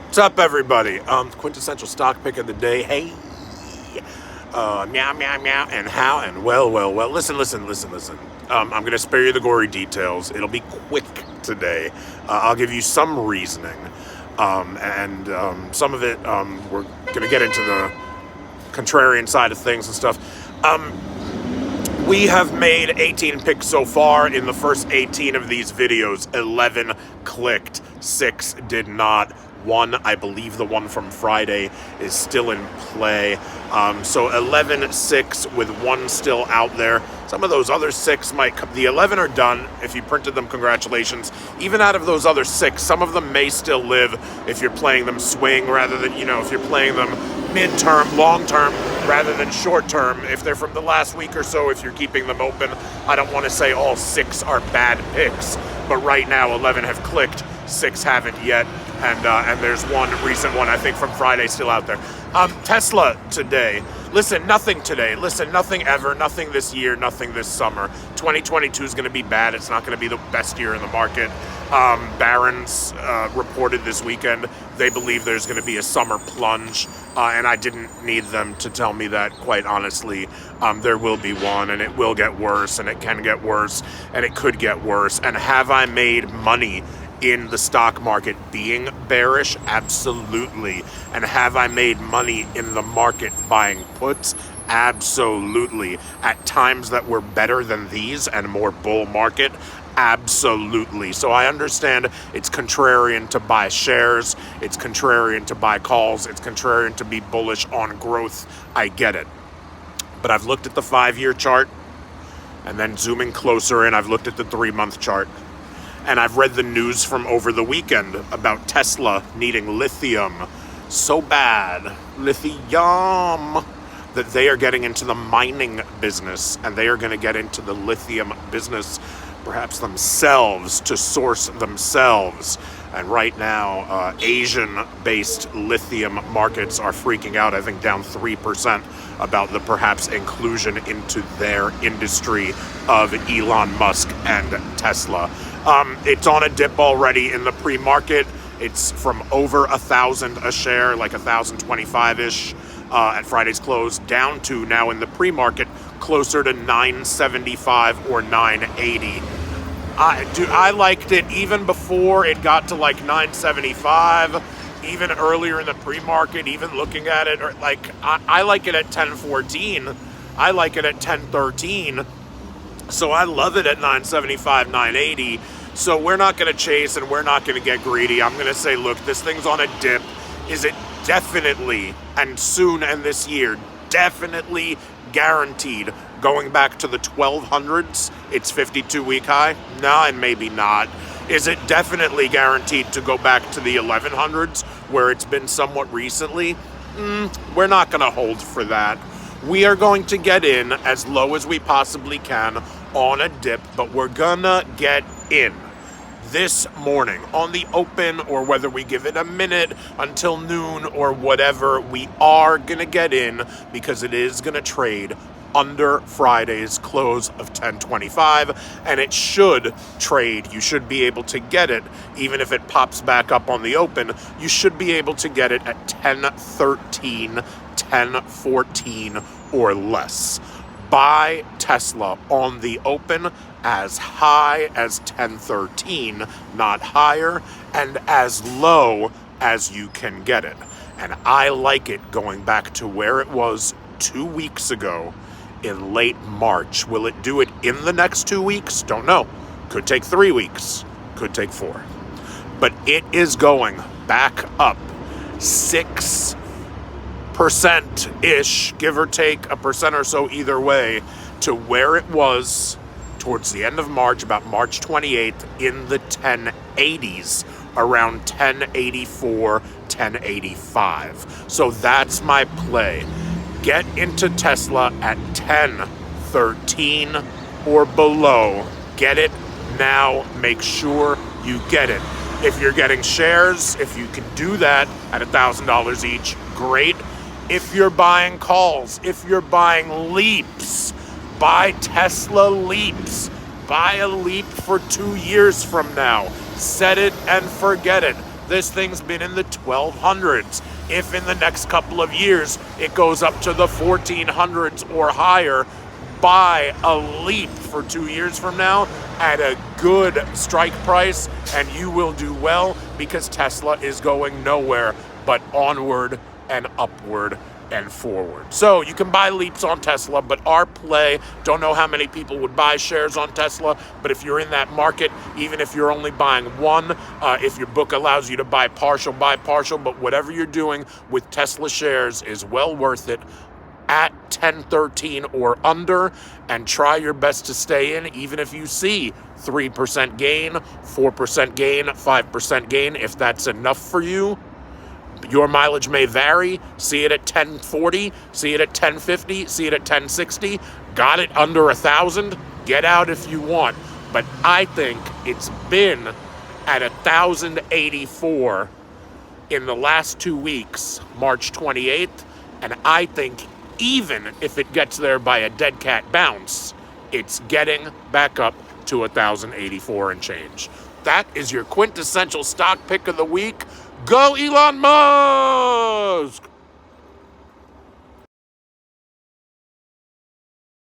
What's up, everybody? Quintessential stock pick of the day. Hey, meow, meow, meow, and how, and well. Listen. I'm going to spare you the gory details. It'll be quick today. I'll give you some reasoning, and some of it, we're going to get into the contrarian side of things and stuff. We have made 18 picks so far. In the first 18 of these videos, 11 clicked, 6 did not. One, I believe the one from Friday, is still in play. So 11-6 with one still out there. Some of those other 6 might come. The 11 are done. If you printed them, congratulations. Even out of those other 6, some of them may still live if you're playing them swing rather than, if you're playing them mid-term, long-term, rather than short-term. If they're from the last week or so, if you're keeping them open, I don't want to say all 6 are bad picks, but right now 11 have clicked, 6 haven't yet, and there's one recent one, I think, from Friday still out there. Tesla today. Listen, nothing today. Listen, nothing ever, nothing this year, nothing this summer. 2022 is going to be bad. It's not going to be the best year in the market. Barron's reported this weekend they believe there's going to be a summer plunge, and I didn't need them to tell me that, quite honestly. There will be one, and it will get worse, and it can get worse, and it could get worse. And have I made money in the stock market being bearish? Absolutely. And have I made money in the market buying puts? Absolutely. At times that were better than these and more bull market? Absolutely. So I understand it's contrarian to buy shares, it's contrarian to buy calls, it's contrarian to be bullish on growth. I get it. But I've looked at the 5-year chart, and then zooming closer in, I've looked at the 3-month chart. And I've read the news from over the weekend about Tesla needing lithium so bad, lithium, that they are getting into the mining business, and they are going to get into the lithium business perhaps themselves, to source themselves. And right now, Asian-based lithium markets are freaking out, I think down 3%, about the perhaps inclusion into their industry of Elon Musk and Tesla. It's on a dip already in the pre-market. It's from over 1,000 a share, like 1,025-ish at Friday's close, down to now in the pre-market closer to 975 or 980. I liked it even before it got to like 975, even earlier in the pre-market, even looking at it, or like I like it at 1014. I like it at 1013. So I love it at 975, 980. So we're not going to chase and we're not going to get greedy. I'm going to say, look, this thing's on a dip. Is it definitely, and soon and this year, definitely guaranteed going back to the 1200s, its 52-week high? No, and maybe not. Is it definitely guaranteed to go back to the 1100s, where it's been somewhat recently? We're not going to hold for that. We are going to get in as low as we possibly can on a dip, but we're gonna get in this morning on the open, or whether we give it a minute until noon or whatever, we are gonna get in because it is gonna trade under Friday's close of 1025, and it should trade. You should be able to get it, even if it pops back up on the open, you should be able to get it at 1013, 1014 or less. Buy Tesla on the open as high as 1013, not higher, and as low as you can get it. And I like it going back to where it was 2 weeks ago in late March. Will it do it in the next 2 weeks? Don't know. Could take 3 weeks. Could take 4. But it is going back up 6%-ish, give or take a percent or so either way, to where it was towards the end of March, about March 28th, in the 1080s, around 1084, 1085. So that's my play. Get into Tesla at 1013 or below. Get it now. Make sure you get it. If you're getting shares, if you can do that at $1,000 each, great. If you're buying calls, if you're buying leaps, buy Tesla leaps. Buy a leap for 2 years from now. Set it and forget it. This thing's been in the 1200s. If in the next couple of years it goes up to the 1400s or higher, buy a Leap for 2 years from now at a good strike price, and you will do well, because Tesla is going nowhere but onward and upward and forward. So you can buy Leaps on Tesla, but our play, don't know how many people would buy shares on Tesla, but if you're in that market, even if you're only buying one, if your book allows you to buy partial, but whatever you're doing with Tesla shares is well worth it at 1013 or under, and try your best to stay in, even if you see 3% gain, 4% gain, 5% gain. If that's enough for you, your mileage may vary. See it at 1040, see it at 1050, see it at 1060. Got it under 1,000? Get out if you want. But I think it's been at 1,084 in the last 2 weeks, March 28th, and I think even if it gets there by a dead cat bounce, it's getting back up to 1,084 and change. That is your quintessential stock pick of the week. Go Elon Musk!